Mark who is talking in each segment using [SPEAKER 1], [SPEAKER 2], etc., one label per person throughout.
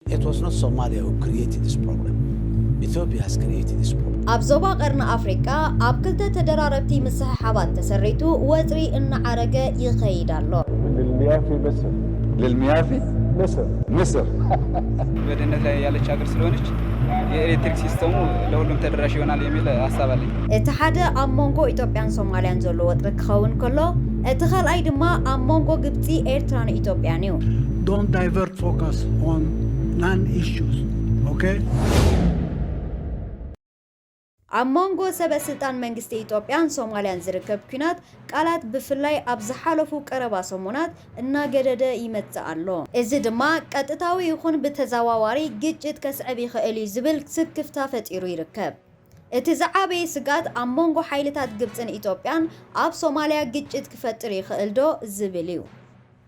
[SPEAKER 1] It was not Somalia who created this problem. Ethiopia has created this problem.
[SPEAKER 2] أبزوبا قرن أفريقيا أبكلت تدراربتي مسحبات تسريتو وزري إن عرقة يخيد الله.
[SPEAKER 3] للميافي مصر.
[SPEAKER 4] للميافي مصر.
[SPEAKER 5] بدنا يالله شاكر سلونش. የኤሌክትሪክ ሲስተሙ ለሁሉም ተደራሽ ይሆናል የሚል ሐሳብ አለኝ።
[SPEAKER 2] እተሓደ ኣብ ሞንጎ ኢትዮጵያን ሶማልያን ዘሎ ወጥሪ ክኸውን ከሎ እቲ ኻልኣይ ድማ ኣብ ሞንጎ ግብፂ ኤርትራን ኢትዮጵያን እዩ።
[SPEAKER 6] Don't divert focus on non-issues, okay?
[SPEAKER 2] ኣብ ሞንጎ ሰበስልጣን መንግስቲ ኢትዮጵያን ሶማልያን ዝርከብ ኩናት ቃላት ብፍላይ ኣብ ዝሓለፉ ቀረባ ሰሙናት እናገደደ ይመጽእ ኣሎ። እዚ ድማ ቀጥታዊ ይኹን ብተዘዋዋሪ ግጭት ከስዕብ ይኽእል እዩ ዝብል ስክፍታ ፈጢሩ ይርከብ። እቲ ዝዓበየ ስጋት ኣብ ሞንጎ ሓይልታት ግብፅን ኢትዮጵያን ኣብ ሶማልያ ግጭት ክፈጥር ይኽእል ዶ ዝብል እዩ።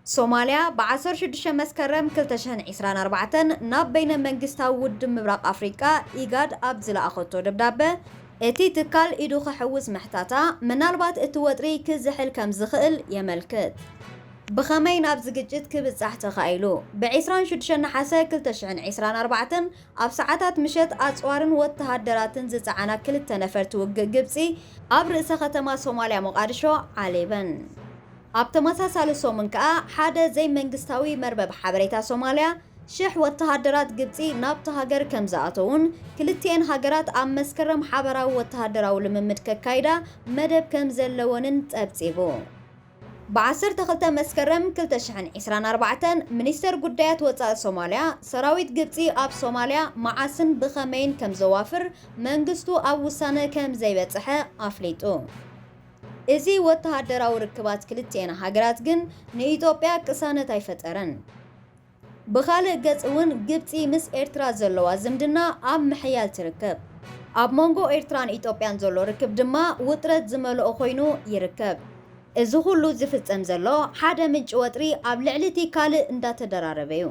[SPEAKER 2] ሶማልያ ብ16 መስከረም 2024 ናብ በይነ መንግስታዊ ውድብ ምብራቅ አፍሪካ ኢጋድ ኣብ ዝለኣኸቶ ደብዳቤ እቲ ትካል ኢዱ ክሕውስ ምሕታታ ምናልባት እቲ ወጥሪ ክዝሕል ከም ዝኽእል የመልክት። ብኸመይ ናብ ዝግጭት ክብጻሕ ተኻኢሉ ብ26 ነሓሰ 2024 ኣብ ሰዓታት ምሸት ኣጽዋርን ወተሃደራትን ዝጸዓና ክልተ ነፈርቲ ውግእ ግብፂ ኣብ ርእሰ ከተማ ሶማልያ ሞቃዲሾ ዓሌበን። ኣብ ተመሳሳሊ ሰሙን ከዓ ሓደ ዘይ መንግስታዊ መርበብ ሓበሬታ ሶማልያ ሽሕ ወተሃደራት ግብፂ ናብቲ ሃገር ከም ዝኣተውን ክልቲአን ሃገራት ኣብ መስከረም ሓበራዊ ወተሃደራዊ ልምምድ ከካይዳ መደብ ከም ዘለወንን ጸብጺቡ። ብ12 መስከረም 2024 ሚኒስተር ጉዳያት ወጻኢ ሶማልያ ሰራዊት ግብፂ ኣብ ሶማልያ መዓስን ብኸመይን ከም ዘዋፍር መንግስቱ ኣብ ውሳነ ከም ዘይበጽሐ ኣፍሊጡ። እዚ ወተሃደራዊ ርክባት ክልቲአን ሃገራት ግን ንኢትዮጵያ ቅሳነት ኣይፈጠረን። ብኻልእ ገጽ እውን ግብፂ ምስ ኤርትራ ዘለዋ ዝምድና ኣብ ምሕያል ትርከብ። ኣብ ሞንጎ ኤርትራን ኢትዮጵያን ዘሎ ርክብ ድማ ውጥረት ዝመልኦ ኮይኑ ይርከብ። እዚ ሁሉ ዝፍጸም ዘሎ ሓደ ምንጭ ወጥሪ ኣብ ልዕሊ እቲ ካልእ እንዳተደራረበ እዩ።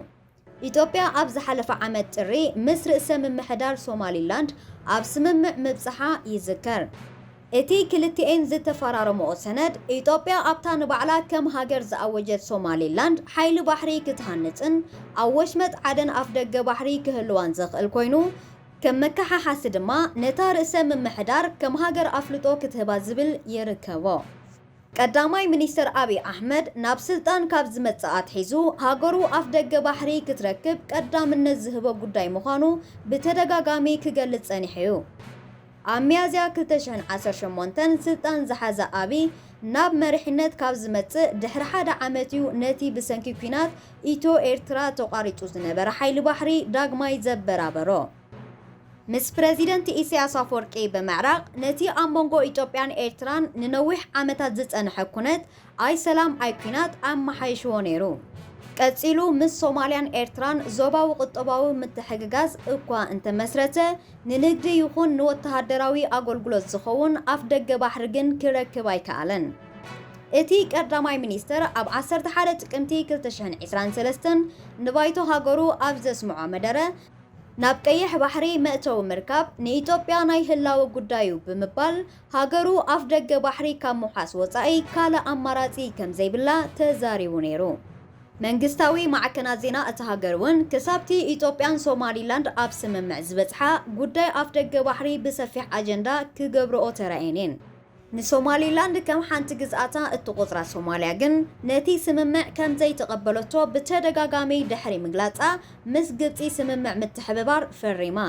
[SPEAKER 2] ኢትዮጵያ ኣብ ዝሓለፈ ዓመት ጥሪ ምስ ርእሰ ምምሕዳር ሶማሊላንድ ኣብ ስምምዕ ምብጽሓ ይዝከር። እቲ ክልቲአን ዝተፈራረመኦ ሰነድ ኢትዮጵያ ኣብታ ንባዕላ ከም ሃገር ዝኣወጀት ሶማሊላንድ ሓይሊ ባሕሪ ክትሃንጽን ኣብ ወሽመጥ ዓደን ኣፍ ደገ ባሕሪ ክህልዋን ዘኽእል ኮይኑ ከም መከሓሓሲ ድማ ነታ ርእሰ ምምሕዳር ከም ሃገር ኣፍልጦ ክትህባ ዝብል ይርከቦ። ቀዳማይ ሚኒስትር አብይ አሕመድ ናብ ስልጣን ካብ ዝመጽእ ኣትሒዙ ሃገሩ ኣፍ ደገ ባሕሪ ክትረክብ ቀዳምነት ዝህቦ ጉዳይ ምዃኑ ብተደጋጋሚ ክገልጽ ጸኒሑ እዩ። ኣብ ሚያዝያ 2018 ስልጣን ዝሓዘ አብይ ናብ መሪሕነት ካብ ዝመጽእ ድሕሪ ሓደ ዓመት እዩ ነቲ ብሰንኪ ኩናት ኢትዮ ኤርትራ ተቋሪጹ ዝነበረ ሓይሊ ባሕሪ ዳግማይ ዘበራበሮ። ምስ ፕሬዚደንት ኢሳያስ አፈወርቂ በመዕራቅ ነቲ ኣብ ሞንጎ ኢትዮጵያን ኤርትራን ንነዊሕ ዓመታት ዝጸንሐ ኩነት ኣይ ሰላም ኣይ ኩናት ኣመሓይሽዎ ነይሩ። ቀጺሉ ምስ ሶማልያን ኤርትራን ዞባዊ ቁጠባዊ ምትሕግጋዝ እኳ እንተመስረተ ንንግዲ ይኹን ንወተሃደራዊ ኣገልግሎት ዝኸውን ኣፍ ደገ ባሕሪ ግን ክረክብ ኣይከኣለን። እቲ ቀዳማይ ሚኒስትር ኣብ 11 ጥቅምቲ 2023 ንባይቶ ሃገሩ ኣብ ዘስምዖ መደረ ናብ ቀይሕ ባሕሪ መእተዊ ምርካብ ንኢትዮጵያ ናይ ህላዊ ጉዳዩ ብምባል ሃገሩ ኣፍ ደገ ባሕሪ ካብ ምሓስ ወጻኢ ካልእ ኣማራጺ ከም ዘይብላ ተዛሪቡ ነይሩ። መንግስታዊ ማዕከናት ዜና እቲ ሃገር እውን ክሳብቲ ኢትዮጵያን ሶማሊላንድ ኣብ ስምምዕ ዝበጽሓ ጉዳይ ኣፍ ደገ ባሕሪ ብሰፊሕ ኣጀንዳ ክገብርኦ ተራእየን። ንሶማሊላንድ ከም ሓንቲ ግዝኣታ እትቆጽራ ሶማልያ ግን ነቲ ስምምዕ ከም ዘይተቐበለቶ ብተደጋጋሚ ድሕሪ ምግላጻ ምስ ግብፂ ስምምዕ ምትሕብባር ፈሪማ።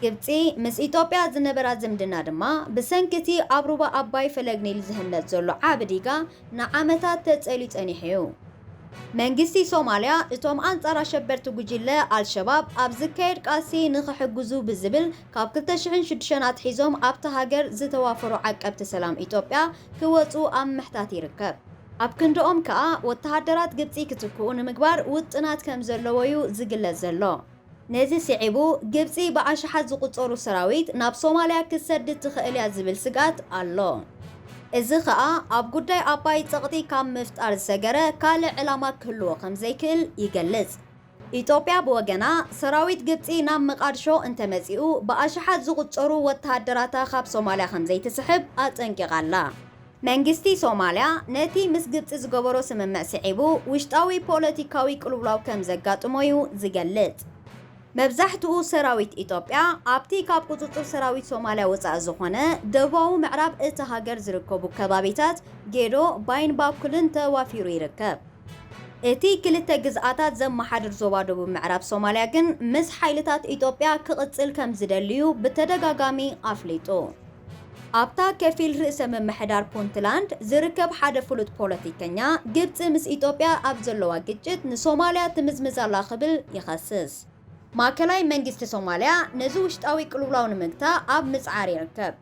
[SPEAKER 2] ግብፂ ምስ ኢትዮጵያ ዝነበራ ዝምድና ድማ ብሰንኪቲ ኣብ ሩባ ኣባይ ፈለግኒል ዝህነት ዘሎ ዓብዲጋ ንዓመታት ተጸሊዩ ጸኒሑ እዩ። መንግስቲ ሶማልያ እቶም አንጻር አሸበርቲ ጉጅለ አልሸባብ ኣብ ዝካየድ ቃልሲ ንኽሕግዙ ብዝብል ካብ 2006 ኣትሒዞም ኣብቲ ሃገር ዝተዋፈሩ ዓቀብቲ ሰላም ኢትዮጵያ ክወፁ ኣብ ምሕታት ይርከብ። ኣብ ክንድኦም ከዓ ወተሃደራት ግብፂ ክትክኡ ንምግባር ውጥናት ከም ዘለዎ እዩ ዝግለጽ ዘሎ። ነዚ ስዒቡ ግብፂ ብኣሽሓት ዝቁጸሩ ሰራዊት ናብ ሶማልያ ክሰድድ ትኽእል እያ ዝብል ስጋት ኣሎ። እዚ ከዓ ኣብ ጉዳይ ኣባይ ጸቕጢ ካብ ምፍጣር ዝሰገረ ካልእ ዕላማ ክህልዎ ከም ዘይክእል ይገልጽ። ኢትዮጵያ ብወገና ሰራዊት ግብፂ ናብ መቃድሾ እንተመጺኡ ብኣሽሓት ዝቁጸሩ ወተሃደራታ ካብ ሶማልያ ከም ዘይትስሕብ ኣጠንቂቓላ። መንግስቲ ሶማልያ ነቲ ምስ ግብፂ ዝገበሮ ስምምዕ ስዒቡ ውሽጣዊ ፖለቲካዊ ቅልውላው ከም ዘጋጥሞ እዩ ዝገልጽ። መብዛሕትኡ ሰራዊት ኢትዮጵያ ኣብቲ ካብ ቁጥጥር ሰራዊት ሶማልያ ወፃኢ ዝኾነ ደቡባዊ ምዕራብ እቲ ሃገር ዝርከቡ ከባቢታት ጌዶ ባይን ባኩልን ተዋፊሩ ይርከብ። እቲ ክልተ ግዝኣታት ዘመሓድር ዞባ ደቡብ ምዕራብ ሶማልያ ግን ምስ ሓይልታት ኢትዮጵያ ክቕጽል ከም ዝደልዩ ብተደጋጋሚ ኣፍሊጡ። ኣብታ ከፊል ርእሰ መምሕዳር ፑንትላንድ ዝርከብ ሓደ ፍሉጥ ፖለቲከኛ ግብፂ ምስ ኢትዮጵያ ኣብ ዘለዋ ግጭት ንሶማልያ ትምዝምዛላ ክብል ይኸስስ። ማዕከላዊ መንግስቲ ሶማልያ ነዚ ውሽጣዊ ቅልውላው ንምግታእ ኣብ ምጽዓር ይርከብ።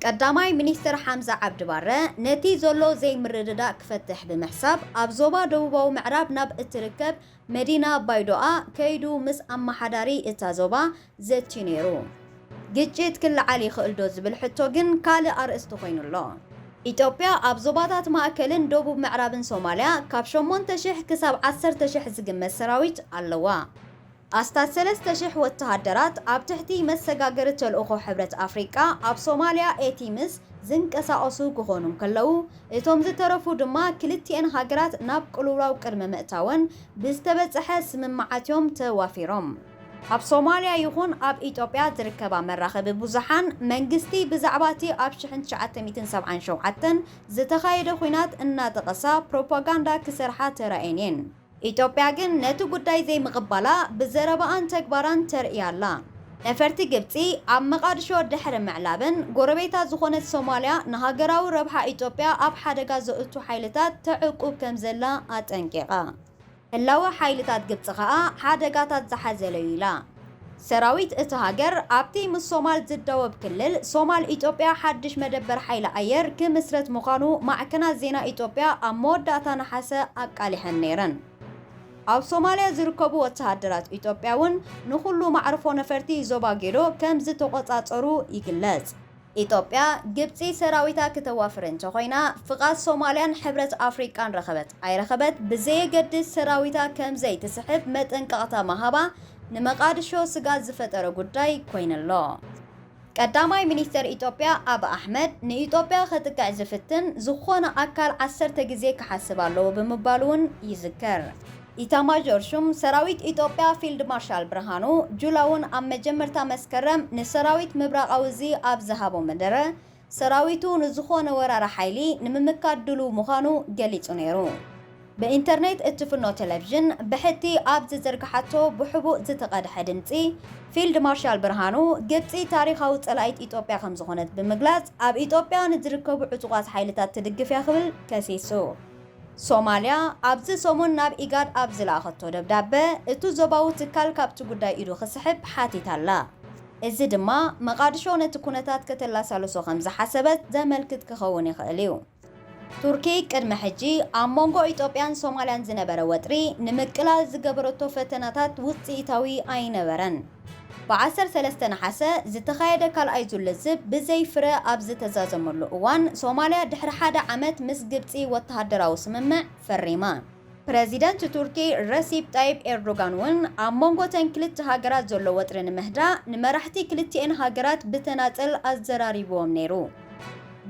[SPEAKER 2] ቀዳማይ ሚኒስትር ሓምዛ ዓብዲ ባረ ነቲ ዘሎ ዘይምርድዳእ ክፈትሕ ብምሕሳብ ኣብ ዞባ ደቡባዊ ምዕራብ ናብ እትርከብ መዲና ባይዶኣ ከይዱ ምስ ኣመሓዳሪ እታ ዞባ ዘቲ ነይሩ። ግጭት ክለዓል ይኽእል ዶ ዝብል ሕቶ ግን ካልእ ኣርእስቲ ኮይኑሎ። ኢትዮጵያ ኣብ ዞባታት ማእከልን ደቡብ ምዕራብን ሶማልያ ካብ 8,000 ክሳብ 10,000 ዝግመት ሰራዊት ኣለዋ። ኣስታት 3,000 ወተሃደራት ኣብ ትሕቲ መሰጋገሪ ተልእኾ ሕብረት ኣፍሪቃ ኣብ ሶማልያ ኤቲምስ ዝንቀሳቐሱ ክኾኑ ከለዉ እቶም ዝተረፉ ድማ ክልቲአን ሃገራት ናብ ቅልውላው ቅድመ ምእታወን ብዝተበጽሐ ስምምዓትዮም ተዋፊሮም። ኣብ ሶማልያ ይኹን ኣብ ኢትዮጵያ ዝርከባ መራኸቢ ብዙሓን መንግስቲ ብዛዕባ እቲ ኣብ 1977 ዝተኻየደ ኩናት እናጠቐሳ ፕሮፓጋንዳ ክሰርሓ ተራእየን። ኢትዮጵያ ግን ነቲ ጉዳይ ዘይምቕባላ ብዘረባኣን ተግባራን ተርእያላ። ነፈርቲ ግብፂ ኣብ መቃድሾ ድሕሪ ምዕላብን ጎረቤታት ዝኾነት ሶማልያ ንሃገራዊ ረብሓ ኢትዮጵያ ኣብ ሓደጋ ዘእቱ ሓይልታት ተዕቁብ ከም ዘላ ኣጠንቂቓ። ህላወ ሓይልታት ግብፂ ከዓ ሓደጋታት ዝሓዘለዩ ኢላ። ሰራዊት እቲ ሃገር ኣብቲ ምስ ሶማል ዝደወብ ክልል ሶማል ኢትዮጵያ ሓድሽ መደበር ሓይሊ ኣየር ክምስረት ምዃኑ ማዕከናት ዜና ኢትዮጵያ ኣብ መወዳእታ ነሓሰ ኣቃሊሐን ነይረን። ኣብ ሶማልያ ዝርከቡ ወተሃደራት ኢትዮጵያ እውን ንኹሉ ማዕርፎ ነፈርቲ ዞባ ጌዶ ከም ዝተቆጻጸሩ ይግለጽ። ኢትዮጵያ ግብፂ ሰራዊታ ከተዋፍር እንተኾይና ፍቓድ ሶማልያን ሕብረት ኣፍሪቃን ረኸበት ኣይረኸበት ብዘየገድስ ሰራዊታ ከም ዘይትስሕብ መጠንቀቕታ መሃባ ንመቃድሾ ስጋት ዝፈጠረ ጉዳይ ኮይነሎ። ቀዳማይ ሚኒስትር ኢትዮጵያ አብ አሕመድ ንኢትዮጵያ ከጥቃዕ ዝፍትን ዝኾነ አካል 10 ግዜ ክሓስብ ኣለዎ ብምባሉን ይዝከር። ኢታማዦር ሹም ሰራዊት ኢትዮጵያ ፊልድ ማርሻል ብርሃኑ ጁላውን ኣብ መጀመርታ መስከረም ንሰራዊት ምብራቃዊ እዚ ኣብ ዝሃቦ መደረ ሰራዊቱ ንዝኾነ ወራራ ሓይሊ ንምምካድ ድሉ ምዃኑ ገሊጹ ነይሩ። በኢንተርኔት እትፍኖ ቴሌቪዥን ብሕቲ ኣብ ዝዘርግሓቶ ብሕቡእ ዝተቐድሐ ድምፂ ፊልድ ማርሻል ብርሃኑ ግብፂ ታሪኻዊ ጸላኢት ኢትዮጵያ ከም ዝኾነት ብምግላጽ ኣብ ኢትዮጵያ ንዝርከቡ ዕጡቃት ሓይልታት ትድግፍ ክብል ከሲሱ። ሶማልያ ኣብዚ ሰሙን ናብ ኢጋድ ኣብ ዝለኣኸቶ ደብዳቤ እቲ ዞባዊ ትካል ካብቲ ጉዳይ ኢዱ ክስሕብ ሓቲታላ። እዚ ድማ መቃድሾ ነቲ ኩነታት ከተላሳልሶ ከም ዝሓሰበት ዘመልክት ክኸውን ይኽእል እዩ። ቱርኪ ቅድመ ሕጂ ኣብ መንጎ ኢትዮጵያን ሶማልያን ዝነበረ ወጥሪ ንምቅላል ዝገበረቶ ፈተናታት ውፅኢታዊ ኣይነበረን። ብ13 ነሓሰ ዝተኻየደ ካልኣይ ዙልዝብ ብዘይፍረ ኣብ ዝተዛዘመሉ እዋን ሶማልያ ድሕሪ ሓደ ዓመት ምስ ግብፂ ወተሃደራዊ ስምምዕ ፈሪማ። ፕሬዚደንት ቱርኪ ረሲፕ ጣይብ ኤርዶጋን እውን ኣብ መንጎተን ክልተ ሃገራት ዘሎ ወጥሪ ንምህዳእ ንመራሕቲ ክልቲአን ሃገራት ብተናፀል ኣዘራሪቦም ነይሩ።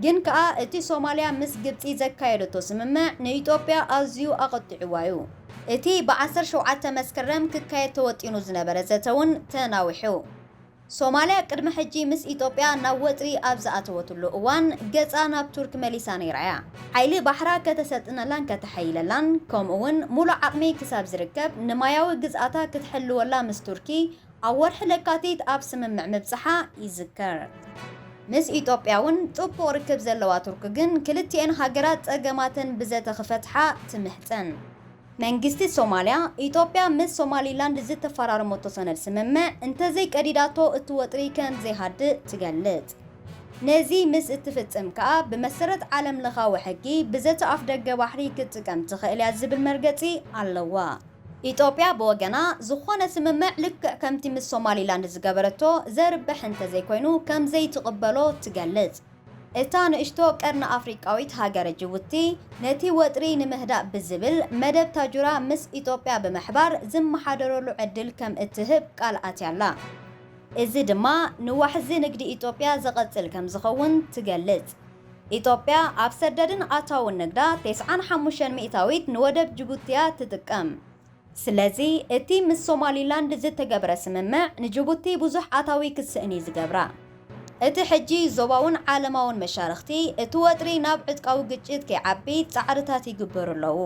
[SPEAKER 2] ግን ከዓ እቲ ሶማልያ ምስ ግብፂ ዘካየደቶ ስምምዕ ንኢትዮጵያ ኣዝዩ ኣቐጢዕዋ እዩ። እቲ ብ17 መስከረም ክካየድ ተወጢኑ ዝነበረ ዘተውን ተናዊሑ። ሶማልያ ቅድሚ ሕጂ ምስ ኢትዮጵያ ናብ ወጥሪ ኣብ ዝኣተወትሉ እዋን ገጻ ናብ ቱርክ መሊሳ ነይራያ። ሓይሊ ባሕራ ከተሰጥነላን ከተሓይለላን ከምኡውን ሙሉእ ዓቕሚ ክሳብ ዝርከብ ንማያዊ ግዝኣታ ክትሕልወላ ምስ ቱርኪ ኣብ ወርሒ ለካቲት ኣብ ስምምዕ ምብፅሓ ይዝከር። ምስ ኢትዮጵያ እውን ጽቡቕ ርክብ ዘለዋ ቱርክ ግን ክልቲአን ሃገራት ጸገማትን ብዘተኽፈትሓ ትምሕፀን። መንግስቲ ሶማልያ ኢትዮጵያ ምስ ሶማሊላንድ ዝተፈራረመቶ ሰነድ ስምምዕ እንተዘይቀዲዳቶ እቲ ወጥሪ ከም ዘይሃድእ ትገልጽ። ነዚ ምስ እትፍጽም ከዓ ብመሰረት ዓለም ለኻዊ ሕጊ ብዘተ ኣፍ ደገ ባሕሪ ክትጥቀም ትኽእል እያ ዝብል መርገፂ ኣለዋ። ኢትዮጵያ ብወገና ዝኾነ ስምምዕ ልክዕ ከምቲ ምስ ሶማሊላንድ ዝገበረቶ ዘርብሕ እንተዘይኮይኑ ከም ዘይትቕበሎ ትገልጽ። እታ ንእሽቶ ቀርኒ ኣፍሪቃዊት ሃገረ ጅቡቲ ነቲ ወጥሪ ንምህዳእ ብዝብል መደብ ታጁራ ምስ ኢትዮጵያ ብምሕባር ዝመሓደረሉ ዕድል ከም እትህብ ቃል ኣትያላ። እዚ ድማ ንዋሕዚ ንግዲ ኢትዮጵያ ዘቐጽል ከም ዝኸውን ትገልጽ። ኢትዮጵያ ኣብ ሰደድን ኣታውን ንግዳ 95% ንወደብ ጅቡቲያ ትጥቀም። ስለዚህ እቲ ምስ ሶማሊላንድ ዝተገብረ ስምምዕ ንጅቡቲ ብዙሕ ኣታዊ ክስእኒ ዝገብራ እቲ ሕጂ ዞባውን ዓለማውን መሻርክቲ እቲ ወጥሪ ናብ ዕጥቃዊ ግጭት ከይዓቢ ጻዕርታት ይግበሩ ኣለዉ